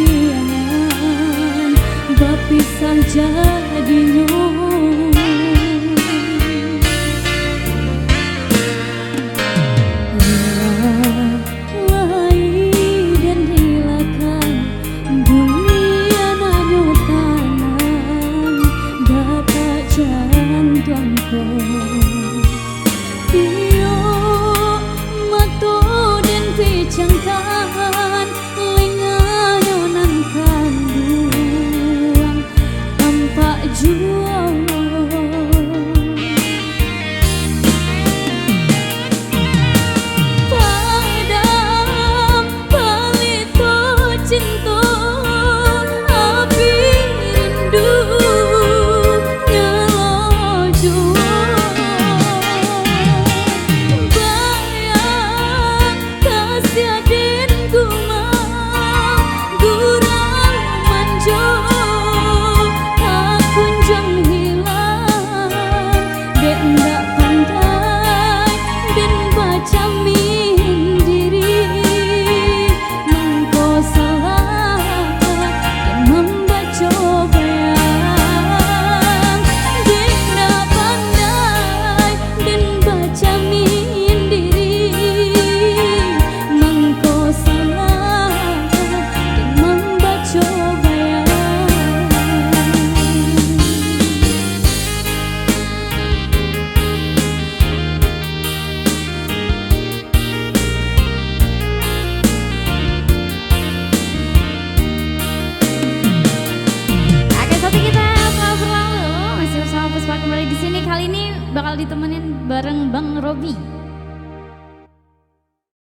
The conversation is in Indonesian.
sembayangan berpisah jadinya. Jangkaan lenganyo nan kanduang tampak juang padam palito cinta api rindu nyala juang bayang kasiaden gumang gurang manjo akunjang hilang dek ndak pandai dan baca mindiri mengko salah dan membaca bayang dek ndak pandai dan baca mindiri mengko salah dan membaca bayang. Oke, saat kita telah berlalu masih bersama Puspa kembali di sini. Kali ini bakal ditemenin bareng Bang Robi.